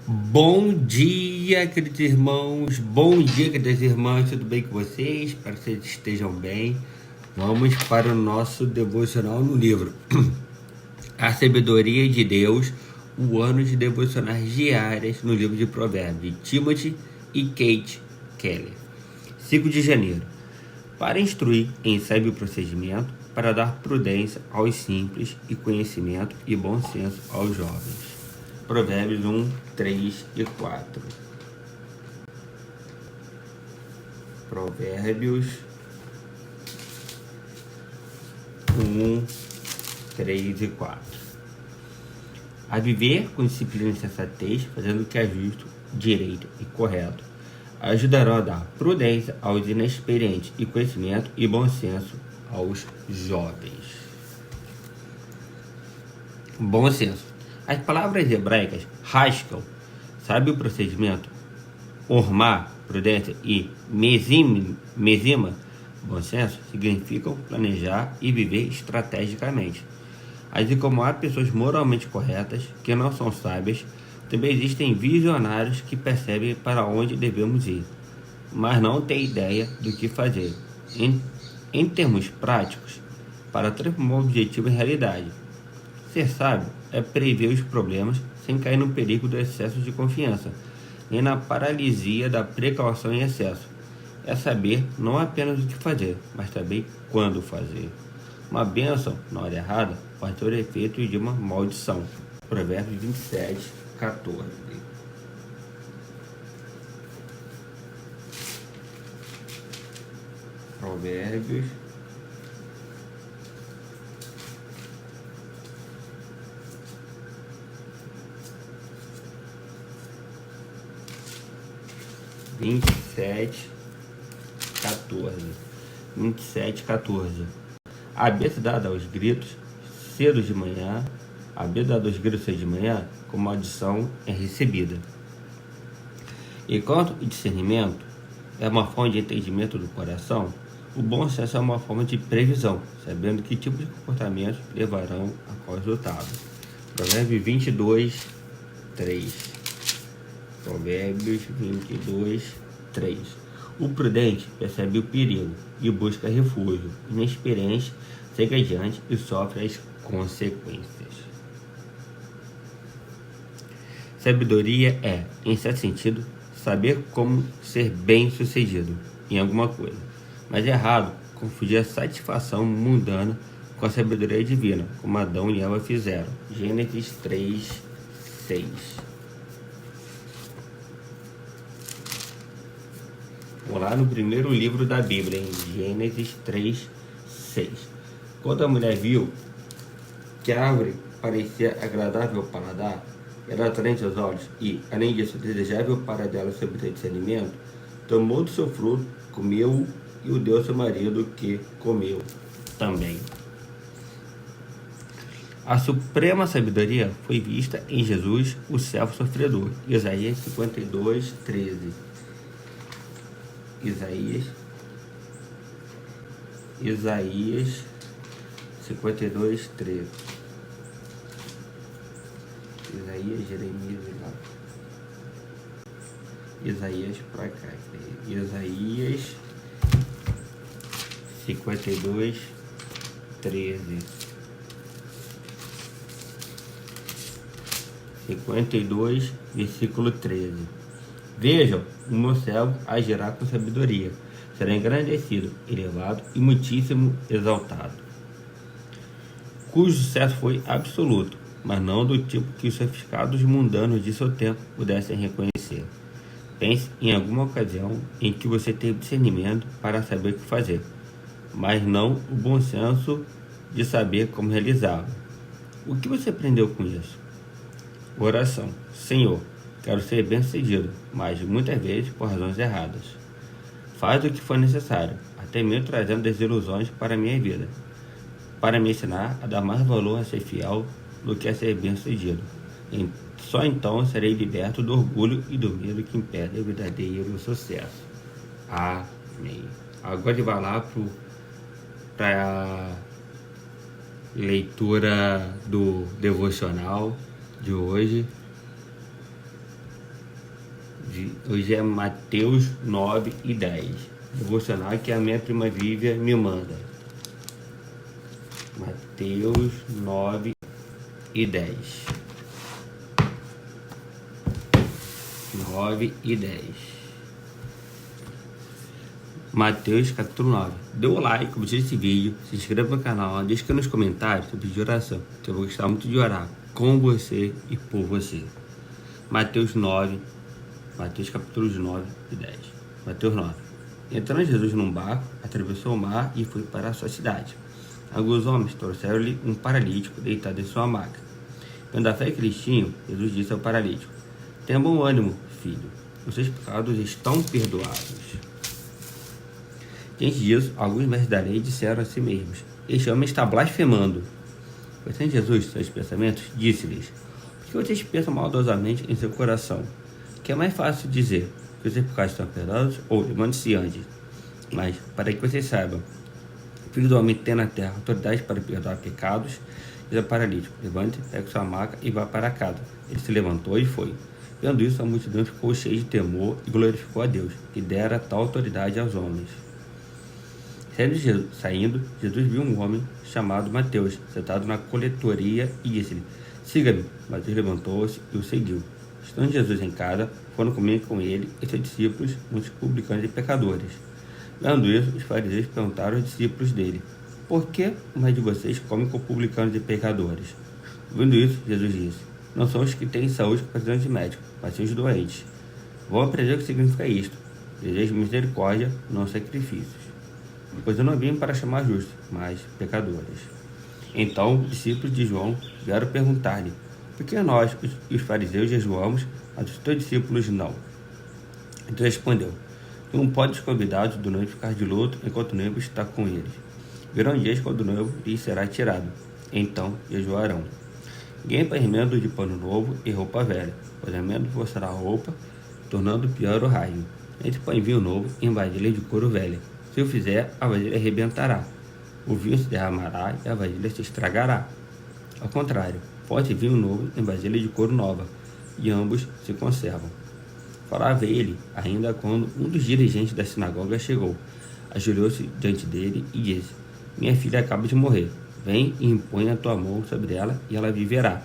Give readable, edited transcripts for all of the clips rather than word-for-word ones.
Bom dia, queridos irmãos. Bom dia, queridas irmãs. Tudo bem com vocês? Espero que vocês estejam bem. Vamos para o nosso devocional no livro A Sabedoria de Deus, o ano de devocionais diárias no livro de Provérbios, de Timothy e Kate Keller. 5 de janeiro. Para instruir em sábio procedimento, para dar prudência aos simples e conhecimento e bom senso aos jovens. Provérbios 1, 3 e 4. Provérbios 1, 3 e 4. A viver com disciplina e sensatez, fazendo o que é justo, direito e correto, ajudarão a dar prudência aos inexperientes e conhecimento e bom senso aos jovens. Bom senso. As palavras hebraicas haskell, sábio procedimento, ormá, prudência, e mesima, bom senso, significam planejar e viver estrategicamente. Assim como há pessoas moralmente corretas que não são sábias, também existem visionários que percebem para onde devemos ir, mas não têm ideia do que fazer. Em termos práticos, para transformar o objetivo em realidade. Ser sábio é prever os problemas sem cair no perigo do excesso de confiança, nem na paralisia da precaução em excesso. É saber não apenas o que fazer, mas também quando fazer. Uma bênção na hora errada pode ter o efeito de uma maldição. Provérbios 27, 14. Provérbios 27, 14. A bênção dada aos gritos cedo de manhã, com maldição é recebida. Enquanto o discernimento é uma forma de entendimento do coração, o bom senso é uma forma de previsão, sabendo que tipo de comportamentos levarão a qual resultado. Provérbios 22, 3. Provérbios 22, 3. O prudente percebe o perigo e busca refúgio. O inexperiente segue adiante e sofre as consequências. Sabedoria é, em certo sentido, saber como ser bem-sucedido em alguma coisa. Mas é errado confundir a satisfação mundana com a sabedoria divina, como Adão e Eva fizeram. Gênesis 3, 6. Vamos lá no primeiro livro da Bíblia, em Gênesis 3, 6. Quando a mulher viu que a árvore parecia agradável ao paladar, era atraente aos olhos e, além disso, desejável para dela se obter discernimento, tomou do seu fruto, comeu e o deu ao seu marido, que comeu também. A suprema sabedoria foi vista em Jesus, o servo sofredor. Isaías 52, 13. Isaías 52, 13. Isaías, Jeremias e lá. Isaías pra cá. Isaías 52, 13. 52, versículo 13. Vejam, o meu servo agirá com sabedoria, será engrandecido, elevado e muitíssimo exaltado, cujo sucesso foi absoluto, mas não do tipo que os sofisticados mundanos de seu tempo pudessem reconhecer. Pense em alguma ocasião em que você teve discernimento para saber o que fazer, mas não o bom senso de saber como realizá-lo. O que você aprendeu com isso? Oração. Senhor, quero ser bem-sucedido, mas muitas vezes por razões erradas. Faz o que for necessário, até mesmo trazendo desilusões para a minha vida, para me ensinar a dar mais valor a ser fiel do que a ser bem-sucedido. Só então serei liberto do orgulho e do medo que impedem o verdadeiro sucesso. Amém. Agora ele vai lá para a leitura do devocional de hoje. Hoje é Mateus 9 e 10. Devocional que a minha prima Vívia me manda. Mateus 9 e 10. 9 e 10. Mateus capítulo 9. Dê o like, compartilhe esse vídeo, se inscreva no canal, deixa aqui nos comentários sobre de oração, que eu vou gostar muito de orar com você e por você. Mateus capítulos 9 e 10. Mateus 9. Entrando Jesus num barco, atravessou o mar e foi para a sua cidade. Alguns homens trouxeram-lhe um paralítico deitado em sua maca. Vendo a fé que eles tinham, Jesus disse ao paralítico: tenha bom ânimo, filho, os seus pecados estão perdoados. Diante disso, alguns mestres da lei disseram a si mesmos: este homem está blasfemando. Conhecendo Jesus seus pensamentos, disse-lhes: por que vocês pensam maldosamente em seu coração? Que é mais fácil dizer que os seus pecados estão perdoados ou levante-se antes. Mas, para que vocês saibam, o Filho do Homem tem na terra autoridade para perdoar pecados, diz ao paralítico: levante, pegue sua maca e vá para casa. Ele se levantou e foi. Vendo isso, a multidão ficou cheia de temor e glorificou a Deus, que dera tal autoridade aos homens. Saindo, Jesus viu um homem chamado Mateus, sentado na coletoria, e disse-lhe: siga-me. Mateus levantou-se e o seguiu. Estando Jesus em casa, foram comer com ele e seus discípulos, muitos publicanos e pecadores. Vendo isso, os fariseus perguntaram aos discípulos dele: por que mais de vocês comem com publicanos e pecadores? Vendo isso, Jesus disse: não são os que têm saúde que precisam de médico, mas sim os doentes. Vão aprender o que significa isto: desejo misericórdia, não sacrifícios. Pois eu não vim para chamar justos, mas pecadores. Então os discípulos de João vieram perguntar-lhe: por que nós e os fariseus jejuamos, mas os teus discípulos não? Então respondeu: tu não podes convidados do noivo ficar de luto enquanto o noivo está com eles. Virão dias quando o noivo lhes será tirado, então jejuarão. Ninguém põe remendo de pano novo e roupa velha, pois o remendo forçará a roupa, tornando pior o raio. Entre põe vinho novo em vasilha de couro velha. Se o fizer, a vasilha arrebentará, o vinho se derramará e a vasilha se estragará. Ao contrário, põe-se vinho novo em vasilha de couro nova, e ambos se conservam. Falava ele ainda quando um dos dirigentes da sinagoga chegou, ajoelhou-se diante dele e disse: minha filha acaba de morrer, vem e impõe a tua mão sobre ela e ela viverá.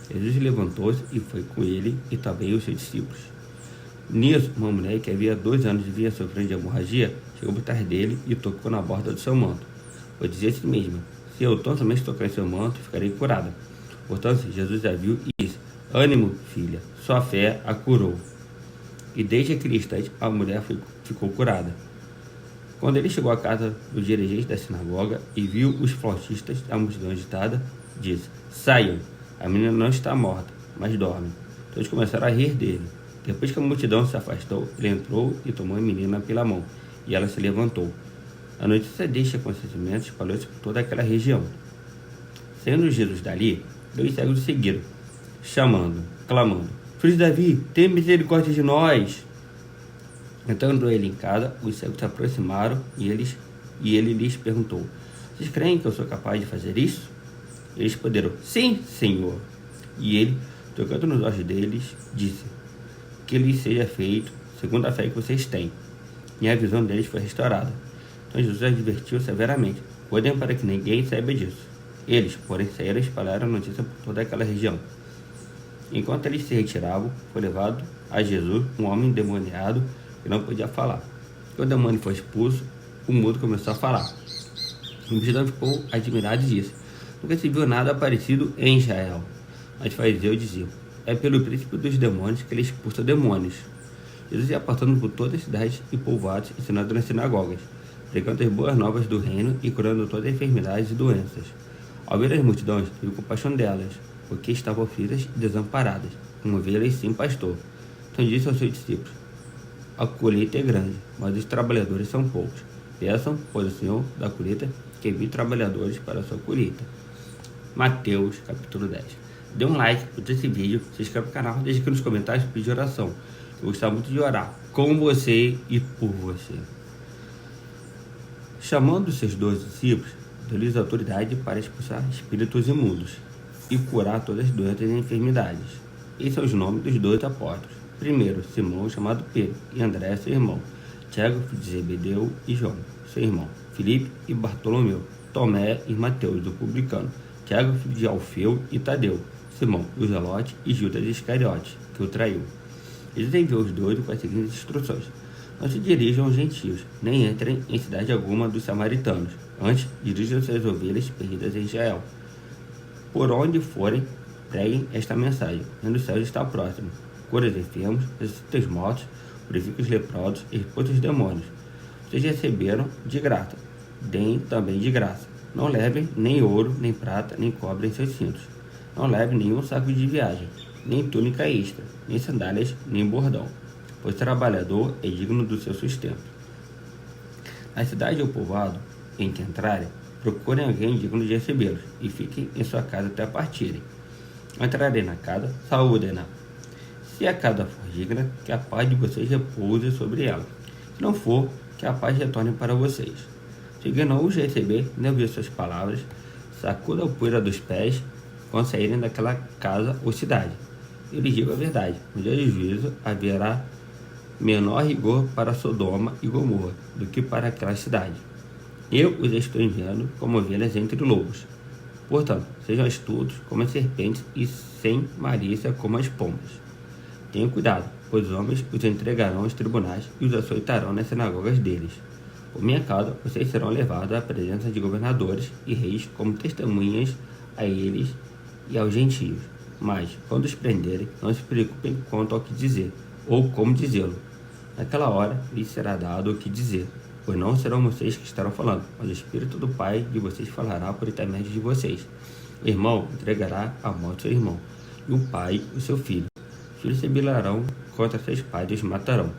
Jesus levantou-se e foi com ele e também os seus discípulos. Nisso, uma mulher que havia 2 anos vinha sofrendo de hemorragia chegou por trás dele e tocou na borda do seu manto. Pois dizia a si mesma: se eu tão somente tocar em seu manto, ficarei curada. Portanto, Jesus a viu e disse: ânimo, filha, sua fé a curou. E desde aquele instante a mulher ficou curada. Quando ele chegou à casa do dirigente da sinagoga e viu os flautistas e a multidão agitada, disse: saiam, a menina não está morta, mas dorme. Todos começaram a rir dele. Depois que a multidão se afastou, ele entrou e tomou a menina pela mão, e ela se levantou. A notícia deste acontecimento espalhou-se por toda aquela região. Saindo Jesus dali, 2 cegos o seguiram, clamando: filho de Davi, tenha misericórdia de nós. Entrando ele em casa, os cegos se aproximaram e ele lhes perguntou: vocês creem que eu sou capaz de fazer isso? Eles responderam: sim, Senhor. E ele, tocando nos olhos deles, disse: que lhes seja feito segundo a fé que vocês têm. E a visão deles foi restaurada. Então Jesus advertiu severamente: cuidem para que ninguém saiba disso. Eles, porém, saíram e espalharam a notícia por toda aquela região. Enquanto eles se retiravam, foi levado a Jesus um homem endemoniado que não podia falar. Quando o demônio foi expulso, o mudo começou a falar. O multidão ficou admirado e disse: nunca se viu nada parecido em Israel. Mas os fariseus diziam: é pelo príncipe dos demônios que ele expulsa demônios. Jesus ia passando por todas as cidades e povoados, ensinando nas sinagogas, pregando as boas novas do reino e curando todas as enfermidades e doenças. Ao ver as multidões, teve compaixão delas, porque estavam aflitas e desamparadas, como ovelhas sem pastor. Então disse aos seus discípulos: a colheita é grande, mas os trabalhadores são poucos. Peçam, pois, o Senhor da colheita que envie trabalhadores para a sua colheita. Mateus capítulo 10. Dê um like para esse vídeo, se inscreve no canal, deixe aqui nos comentários pedir oração. Eu gostava muito de orar com você e por você. Chamando os seus 12 discípulos, deu-lhes autoridade para expulsar espíritos imundos e curar todas as doenças e enfermidades. Esses são os nomes dos 12 apóstolos. Primeiro, Simão, chamado Pedro, e André, seu irmão, Tiago, filho de Zebedeu, e João, seu irmão, Filipe e Bartolomeu, Tomé e Mateus, do publicano, Tiago, filho de Alfeu e Tadeu, Simão, o Zelote e Judas Iscariote, que o traiu. Eles enviou os 12 com as seguintes instruções: não se dirijam aos gentios, nem entrem em cidade alguma dos samaritanos. Antes, dirijam-se às ovelhas perdidas em Israel. Por onde forem, preguem esta mensagem: o reino dos céus está próximo. Cura os enfermos, ressuscita os mortos, purifica os leprosos e expulsa os demônios. Vocês receberam de graça, deem também de graça. Não levem nem ouro, nem prata, nem cobre em seus cintos. Não levem nenhum saco de viagem, nem túnica extra, nem sandálias, nem bordão, pois o trabalhador é digno do seu sustento. Na cidade ou povoado em que entrarem, procurem alguém digno de recebê-los e fiquem em sua casa até partirem. Ao entrarem na casa, saúdem-na. Se a casa for digna, que a paz de vocês repouse sobre ela. Se não for, que a paz retorne para vocês. Se alguém não os receber, nem ouvir suas palavras, sacuda a poeira dos pés quando saírem daquela casa ou cidade. Eu lhes digo a verdade: no dia do juízo haverá menor rigor para Sodoma e Gomorra do que para aquela cidade. Eu os estou enviando como ovelhas entre lobos. Portanto, sejam astutos como as serpentes e sem malícia como as pombas. Tenham cuidado, pois os homens os entregarão aos tribunais e os açoitarão nas sinagogas deles. Por minha causa, vocês serão levados à presença de governadores e reis como testemunhas a eles e aos gentios. Mas, quando os prenderem, não se preocupem quanto ao que dizer, ou como dizê-lo. Naquela hora, lhes será dado o que dizer, pois não serão vocês que estarão falando, mas o Espírito do Pai de vocês falará por intermédio de vocês. O irmão entregará a morte seu irmão, e o pai o seu filho. Os filhos se rebelarão contra seus pais e os matarão.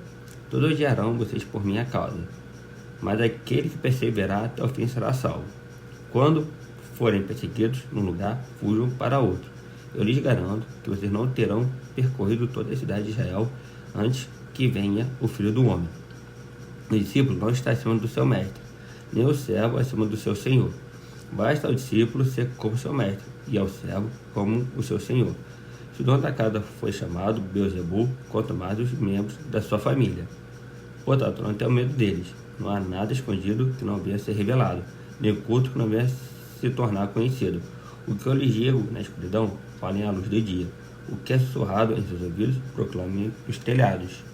Todos odiarão vocês por minha causa, mas aquele que perseverar até o fim será salvo. Quando forem perseguidos num lugar, fujam para outro. Eu lhes garanto que vocês não terão percorrido toda a cidade de Israel antes que venha o Filho do Homem. O discípulo não está acima do seu mestre, nem o servo acima do seu senhor. Basta ao discípulo ser como seu mestre, e ao servo como o seu senhor. Se o dono da casa foi chamado Beelzebul, quanto mais os membros da sua família. Portanto, não tenham medo deles. Não há nada escondido que não venha a ser revelado, nem oculto que não venha a se tornar conhecido. O que eu lhes digo na escuridão, falem à luz do dia. O que é sussurrado em seus ouvidos, proclamem os telhados.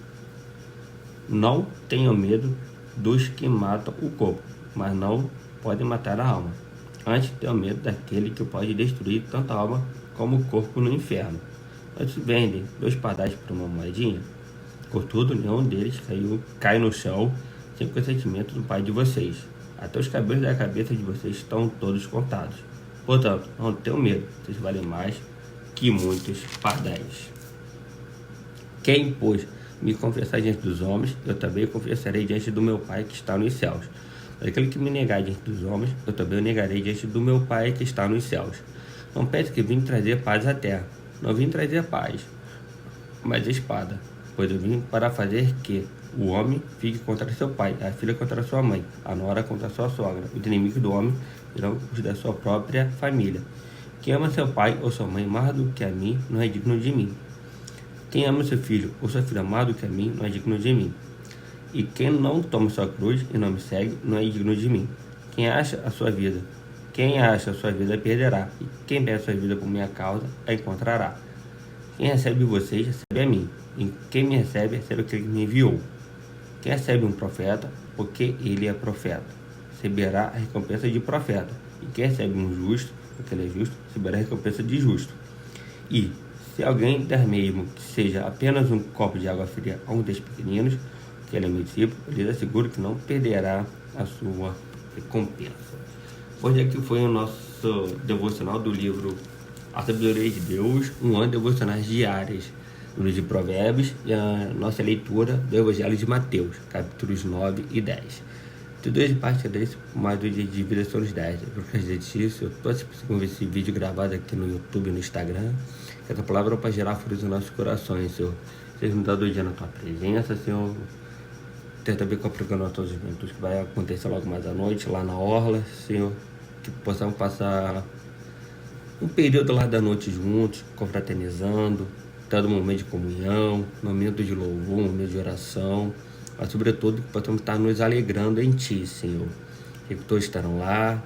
Não tenham medo dos que matam o corpo, mas não podem matar a alma. Antes, tenham medo daquele que pode destruir tanto a alma como o corpo no inferno. Antes vendem 2 pardais por uma moedinha. Contudo, nenhum deles cai no chão sem consentimento do Pai de vocês. Até os cabelos da cabeça de vocês estão todos contados. Portanto, não tenham medo, vocês valem mais que muitos pardais. Quem, pois, me confessar diante dos homens, eu também confessarei diante do meu Pai que está nos céus. Mas aquele que me negar diante dos homens, eu também o negarei diante do meu Pai que está nos céus. Não pense que vim trazer paz à terra. Não vim trazer paz, mas espada. Pois eu vim para fazer que o homem fique contra seu pai, a filha contra sua mãe, a nora contra sua sogra. Os inimigos do homem serão os da sua própria família. Quem ama seu pai ou sua mãe mais do que a mim, não é digno de mim. Quem ama seu filho ou sua filha mais do que a mim, não é digno de mim. E quem não toma sua cruz e não me segue, não é digno de mim. Quem acha a sua vida perderá, e quem perde a sua vida por minha causa, a encontrará. Quem recebe vocês, recebe a mim, e quem me recebe, recebe aquele que me enviou. Quem recebe um profeta, porque ele é profeta, receberá a recompensa de profeta, e quem recebe um justo, porque ele é justo, receberá a recompensa de justo. E, se alguém der mesmo que seja apenas um copo de água fria a um desses pequeninos, que ele é meu discípulo, eu lhes asseguro que não perderá a sua recompensa. Hoje aqui foi o nosso devocional do livro A Sabedoria de Deus, um ano de devocionais diárias no livro de Provérbios, e a nossa leitura do Evangelho de Mateus, capítulos 9 e 10. Tudo de parte desse, mais do dia de vida são os 10. Eu acredito nisso, eu estou assistindo esse vídeo gravado aqui no YouTube e no Instagram. Que essa palavra é para gerar frutos nos nossos corações, Senhor. Seja me dado dia na tua presença, Senhor. Tenta ver com a programação todos os eventos que vai acontecer logo mais à noite, lá na Orla, Senhor. Que possamos passar um período lá da noite juntos, confraternizando, até do momento de comunhão, momento de louvor, momento de oração, mas sobretudo que possamos estar nos alegrando em Ti, Senhor. Que todos estarão lá,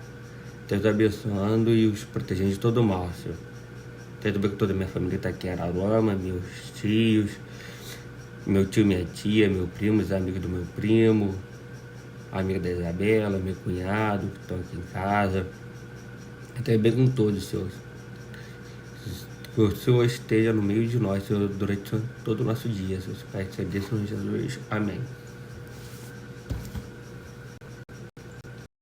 Deus abençoando e os protegendo de todo o mal, Senhor. Deus também que toda a minha família está aqui em Araruama, meus tios, meu tio, minha tia, meu primo, os amigos do meu primo, a amiga da Isabela, meu cunhado, que estão aqui em casa. Até bem com todos, Senhor. Que o Senhor esteja no meio de nós, Senhor, durante todo o nosso dia, Senhor. Pai, Senhor Jesus. Amém.